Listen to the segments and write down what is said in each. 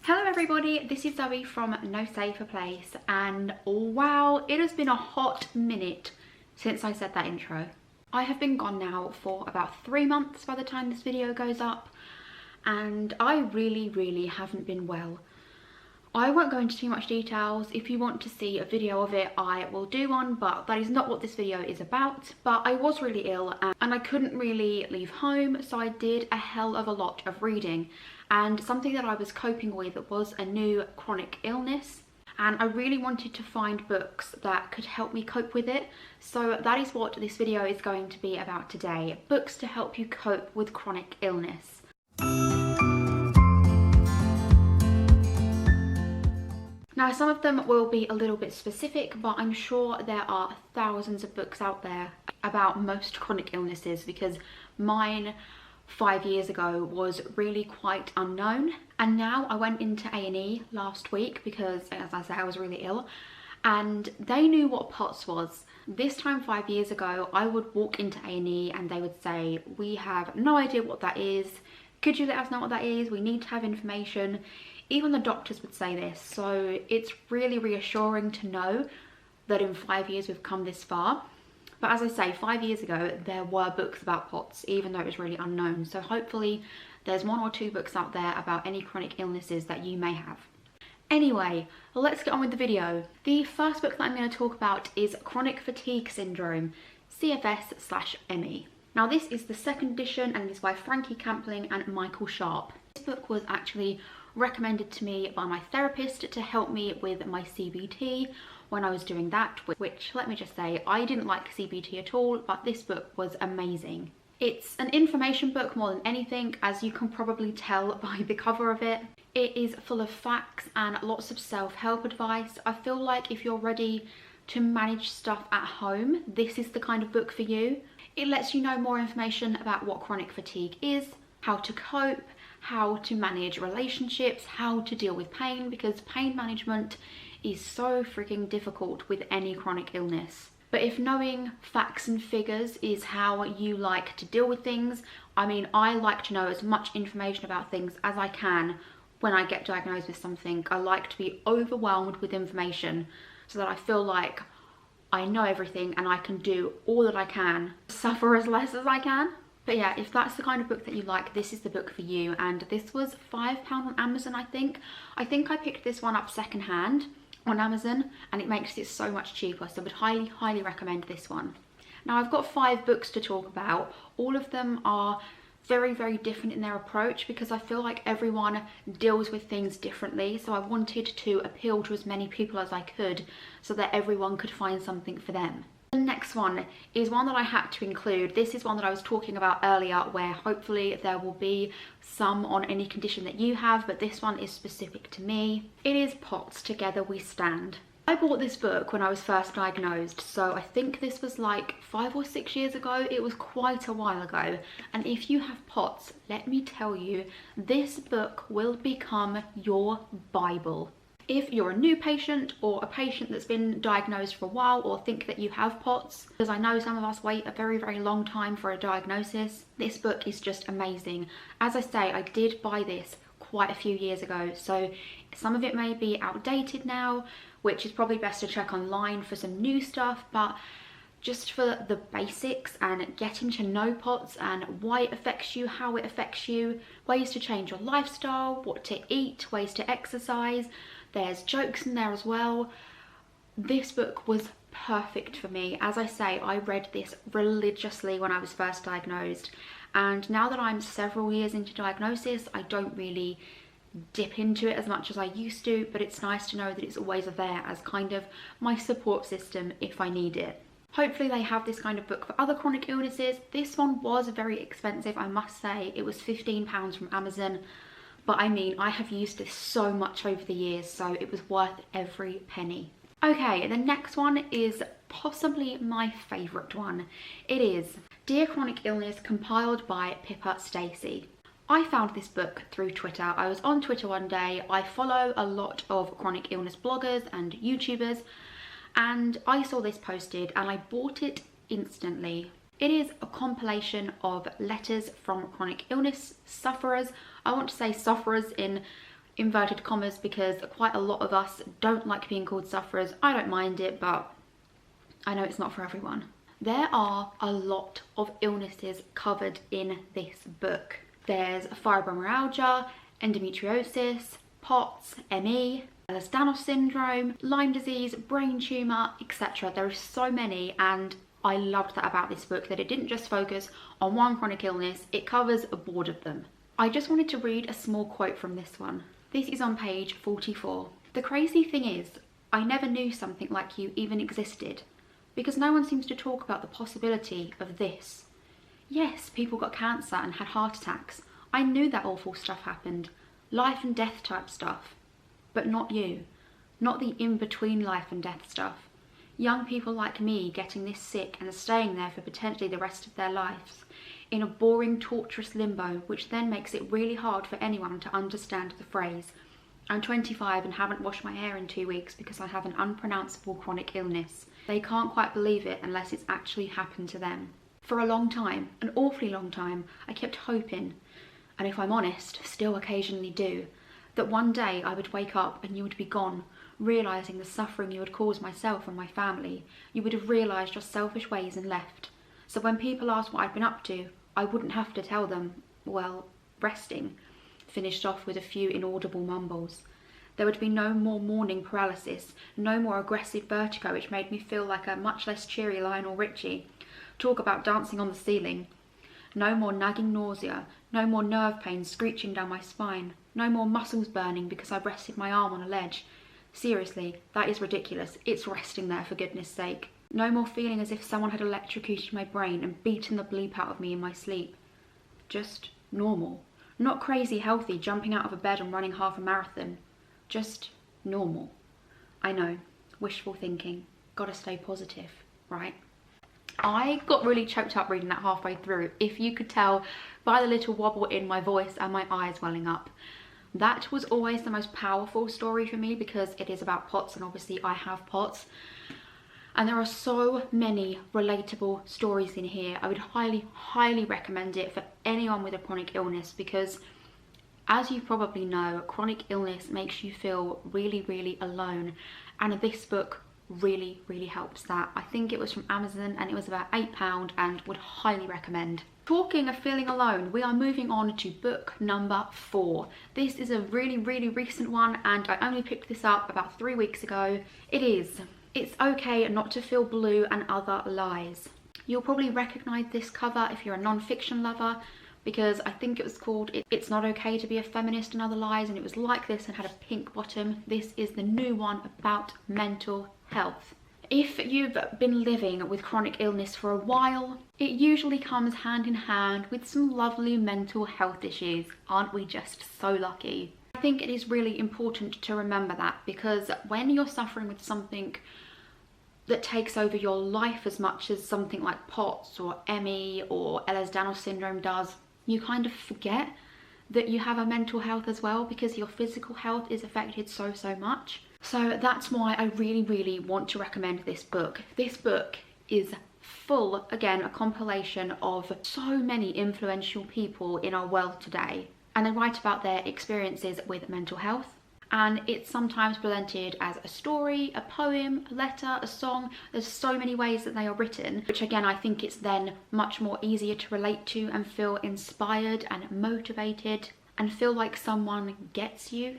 Hello everybody, this is Zoe from No Safer Place, and wow, it has been a hot minute since I said that intro. I have been gone now for about 3 months by the time this video goes up, and I really haven't been well. I won't go into too much details. If you want to see a video of it, I will do one, but that is not what this video is about. But I was really ill and I couldn't really leave home, so I did a hell of a lot of reading. And something that I was coping with was a new chronic illness. And I really wanted to find books that could help me cope with it. So that is what this video is going to be about today. Books to help you cope with chronic illness. Now, some of them will be a little bit specific, but I'm sure there are thousands of books out there about most chronic illnesses, because mine 5 years ago was really quite unknown. And now I went into A&E last week because, as I say, I was really ill, and they knew what POTS was. This time 5 years ago, I would walk into A&E and they would say, "We have no idea what that is. Could you let us know what that is? We need to have information." Even the doctors would say this, so it's really reassuring to know that in 5 years we've come this far. But as I say, 5 years ago there were books about POTS, even though it was really unknown. So hopefully there's 1 or 2 books out there about any chronic illnesses that you may have. Anyway, let's get on with the video. The first book that I'm going to talk about is Chronic Fatigue Syndrome, CFS/ME. Now, this is the 2nd edition and it's by Frankie Campling and Michael Sharp. This book was actually recommended to me by my therapist to help me with my CBT when I was doing that, which, let me just say, I didn't like CBT at all, but this book was amazing. It's an information book more than anything, as you can probably tell by the cover of it. It is full of facts and lots of self-help advice. I feel like if you're ready to manage stuff at home, this is the kind of book for you. It lets you know more information about what chronic fatigue is, how to cope, how to manage relationships, how to deal with pain, because pain management is so freaking difficult with any chronic illness. But if knowing facts and figures is how you like to deal with things, I mean, I like to know as much information about things as I can when I get diagnosed with something. I like to be overwhelmed with information so that I feel like I know everything and I can do all that I can, suffer as less as I can. But yeah, if that's the kind of book that you like, this is the book for you. And this was £5 on Amazon, I think. I think I picked this one up secondhand on Amazon, and it makes it so much cheaper. So I would highly recommend this one. Now, I've got 5 books to talk about. All of them are very different in their approach, because I feel like everyone deals with things differently. So I wanted to appeal to as many people as I could so that everyone could find something for them. The next one is one that I had to include. This is one that I was talking about earlier, where hopefully there will be some on any condition that you have, but this one is specific to me. It is POTS, Together We Stand. I bought this book when I was first diagnosed, so I think this was like 5 or 6 years ago. It was quite a while ago. And if you have POTS, let me tell you, this book will become your Bible. If you're a new patient or a patient that's been diagnosed for a while, or think that you have POTS, because I know some of us wait a very long time for a diagnosis, this book is just amazing. As I say, I did buy this quite a few years ago, so some of it may be outdated now, which is probably best to check online for some new stuff, but just for the basics and getting to know POTS and why it affects you, how it affects you, ways to change your lifestyle, what to eat, ways to exercise. There's jokes in there as well. This book was perfect for me. As I say, I read this religiously when I was first diagnosed, and now that I'm several years into diagnosis, I don't really dip into it as much as I used to, but it's nice to know that it's always there as kind of my support system if I need it. Hopefully they have this kind of book for other chronic illnesses. This one was very expensive, I must say. It was £15 from Amazon. But I mean, I have used this so much over the years, so it was worth every penny. Okay, the next one is possibly my favourite one. It is Dear Chronic Illness, compiled by Pippa Stacey. I found this book through Twitter. I was on Twitter one day. I follow a lot of chronic illness bloggers and YouTubers, and I saw this posted and I bought it instantly. It is a compilation of letters from chronic illness sufferers. I want to say sufferers in inverted commas, because quite a lot of us don't like being called sufferers. I don't mind it, but I know it's not for everyone. There are a lot of illnesses covered in this book. There's fibromyalgia, endometriosis, POTS, ME, Ehlers-Danlos syndrome, Lyme disease, brain tumour, etc. There are so many, and I loved that about this book, that it didn't just focus on one chronic illness, it covers a board of them. I just wanted to read a small quote from this one. This is on page 44. "The crazy thing is, I never knew something like you even existed, because no one seems to talk about the possibility of this. Yes, people got cancer and had heart attacks. I knew that awful stuff happened, life and death type stuff. But not you. Not the in-between life and death stuff. Young people like me getting this sick and staying there for potentially the rest of their lives, in a boring, torturous limbo, which then makes it really hard for anyone to understand the phrase, 'I'm 25 and haven't washed my hair in 2 weeks because I have an unpronounceable chronic illness.' They can't quite believe it unless it's actually happened to them. For a long time, an awfully long time, I kept hoping, and if I'm honest, still occasionally do, that one day I would wake up and you would be gone, realising the suffering you had caused myself and my family. You would have realised your selfish ways and left. So when people asked what I'd been up to, I wouldn't have to tell them, well, resting," finished off with a few inaudible mumbles. "There would be no more morning paralysis, no more aggressive vertigo which made me feel like a much less cheery Lionel Richie. Talk about dancing on the ceiling. No more nagging nausea, no more nerve pain screeching down my spine, no more muscles burning because I rested my arm on a ledge. Seriously, that is ridiculous. It's resting there, for goodness sake. No more feeling as if someone had electrocuted my brain and beaten the bleep out of me in my sleep. Just normal. Not crazy healthy, jumping out of a bed and running half a marathon. Just normal. I know, wishful thinking. Gotta stay positive, right?" I got really choked up reading that halfway through, if you could tell by the little wobble in my voice and my eyes welling up. That was always the most powerful story for me, because it is about POTS, and obviously I have POTS. And there are so many relatable stories in here. I would highly, highly recommend it for anyone with a chronic illness, because as you probably know, chronic illness makes you feel really, really alone. And this book really, really helps that. I think it was from Amazon and it was about £8 and would highly recommend. Talking of feeling alone, we are moving on to book number 4. This is a really, really recent one, and I only picked this up about 3 weeks ago. It's Okay Not to Feel Blue and Other Lies. You'll probably recognise this cover if you're a non-fiction lover, because I think it was called It's Not Okay to Be a Feminist and Other Lies, and it was like this and had a pink bottom. This is the new one about mental health. If you've been living with chronic illness for a while, it usually comes hand in hand with some lovely mental health issues. Aren't we just so lucky? I think it is really important to remember that, because when you're suffering with something that takes over your life as much as something like POTS or ME or Ehlers-Danlos syndrome does, you kind of forget that you have a mental health as well, because your physical health is affected so much. So that's why I really, really want to recommend this book. This book is full, again, a compilation of so many influential people in our world today, and they write about their experiences with mental health. And it's sometimes presented as a story, a poem, a letter, a song. There's so many ways that they are written, which again, I think it's then much more easier to relate to and feel inspired and motivated and feel like someone gets you.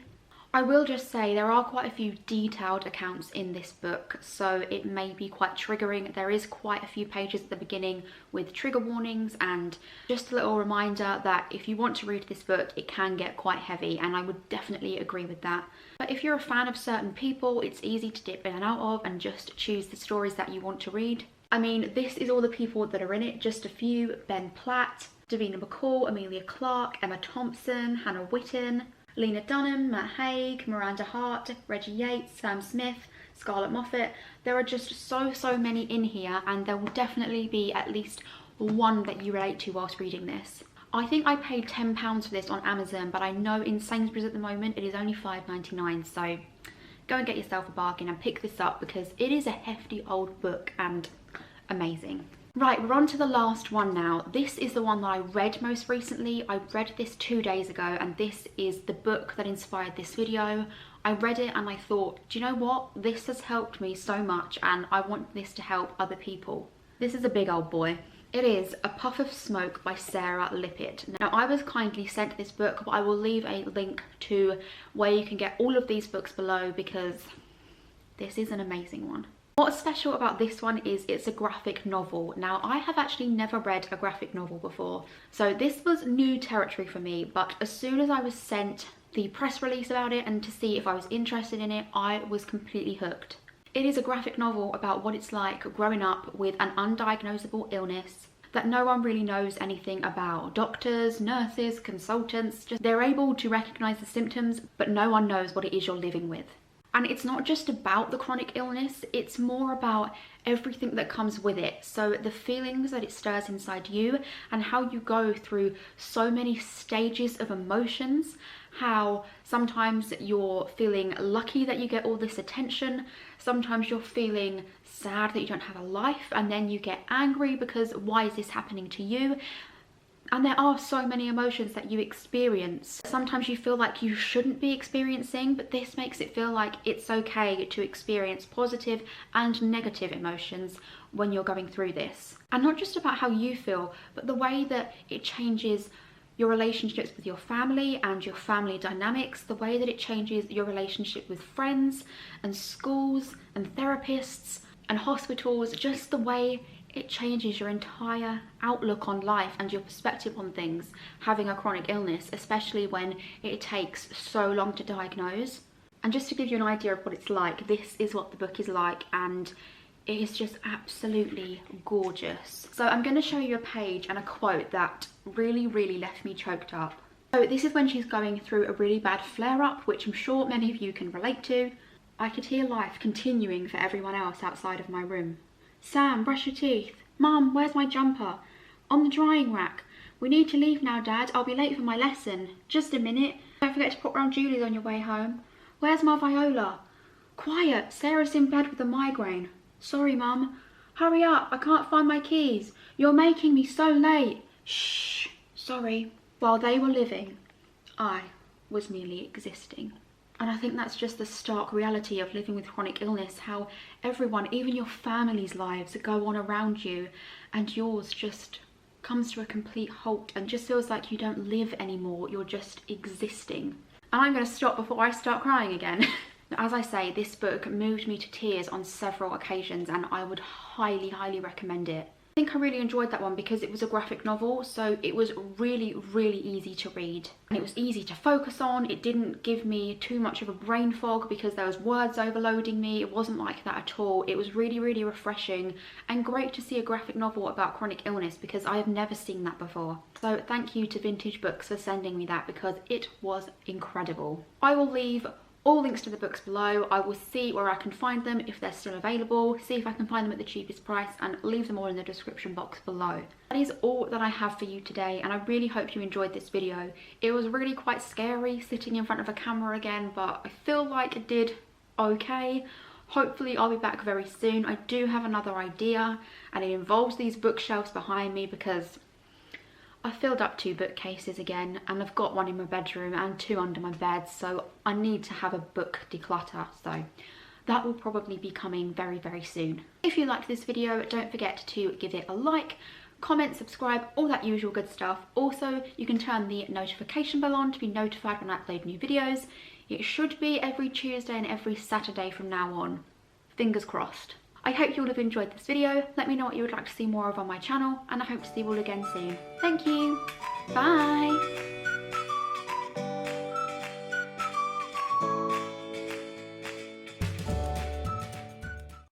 I will just say there are quite a few detailed accounts in this book, so it may be quite triggering. There is quite a few pages at the beginning with trigger warnings, and just a little reminder that if you want to read this book, it can get quite heavy, and I would definitely agree with that. But if you're a fan of certain people, it's easy to dip in and out of and just choose the stories that you want to read. I mean, this is all the people that are in it, just a few: Ben Platt, Davina McCall, Amelia Clark, Emma Thompson, Hannah Witten, Lena Dunham, Matt Haig, Miranda Hart, Reggie Yates, Sam Smith, Scarlett Moffat. There are just so many in here, and there will definitely be at least one that you relate to whilst reading this. I think I paid £10 for this on Amazon, but I know in Sainsbury's at the moment it is only £5.99, so go and get yourself a bargain and pick this up, because it is a hefty old book and amazing. Right, we're on to the last one now. This is the one that I read most recently. I read this 2 days ago, and this is the book that inspired this video. I read it and I thought, do you know what? This has helped me so much and I want this to help other people. This is a big old boy. It is A Puff of Smoke by Sarah Lippett. Now, I was kindly sent this book, but I will leave a link to where you can get all of these books below because this is an amazing one. What's special about this one is it's a graphic novel. Now, I have actually never read a graphic novel before, so this was new territory for me, but as soon as I was sent the press release about it and to see if I was interested in it, I was completely hooked. It is a graphic novel about what it's like growing up with an undiagnosable illness that no one really knows anything about. Doctors, nurses, consultants, just they're able to recognize the symptoms, but no one knows what it is you're living with. And it's not just about the chronic illness, it's more about everything that comes with it. So the feelings that it stirs inside you and how you go through so many stages of emotions, how sometimes you're feeling lucky that you get all this attention, sometimes you're feeling sad that you don't have a life, and then you get angry because why is this happening to you? And there are so many emotions that you experience. Sometimes you feel like you shouldn't be experiencing, but this makes it feel like it's okay to experience positive and negative emotions when you're going through this. And not just about how you feel, but the way that it changes your relationships with your family and your family dynamics, the way that it changes your relationship with friends and schools and therapists and hospitals, just the way it changes your entire outlook on life and your perspective on things, having a chronic illness, especially when it takes so long to diagnose. And just to give you an idea of what it's like, this is what the book is like, and it is just absolutely gorgeous. So I'm going to show you a page and a quote that really left me choked up. So this is when she's going through a really bad flare-up, which I'm sure many of you can relate to. I could hear life continuing for everyone else outside of my room. Sam, brush your teeth. Mum, where's my jumper? On the drying rack. We need to leave now, Dad. I'll be late for my lesson. Just a minute. Don't forget to pop round Julie's on your way home. Where's my Viola? Quiet. Sarah's in bed with a migraine. Sorry, Mum. Hurry up. I can't find my keys. You're making me so late. Shh. Sorry. While they were living, I was merely existing. And I think that's just the stark reality of living with chronic illness, how everyone, even your family's lives, go on around you and yours just comes to a complete halt and just feels like you don't live anymore, you're just existing. And I'm going to stop before I start crying again. As I say, this book moved me to tears on several occasions and I would highly recommend it. I think I really enjoyed that one because it was a graphic novel, so it was really easy to read. And it was easy to focus on. It didn't give me too much of a brain fog because there was words overloading me. It wasn't like that at all. It was really refreshing and great to see a graphic novel about chronic illness because I have never seen that before. So thank you to Vintage Books for sending me that because it was incredible. I will leave all links to the books below. I will see where I can find them if they're still available, see if I can find them at the cheapest price and leave them all in the description box below. That is all that I have for you today and I really hope you enjoyed this video. It was really quite scary sitting in front of a camera again, but I feel like it did okay. Hopefully I'll be back very soon. I do have another idea and it involves these bookshelves behind me because I filled up 2 bookcases again and I've got one in my bedroom and 2 under my bed, so I need to have a book declutter, so that will probably be coming very soon. If you liked this video, don't forget to give it a like, comment, subscribe, all that usual good stuff. Also, you can turn the notification bell on to be notified when I upload new videos. It should be every Tuesday and every Saturday from now on. Fingers crossed. I hope you all have enjoyed this video. Let me know what you would like to see more of on my channel and I hope to see you all again soon. Thank you. Bye.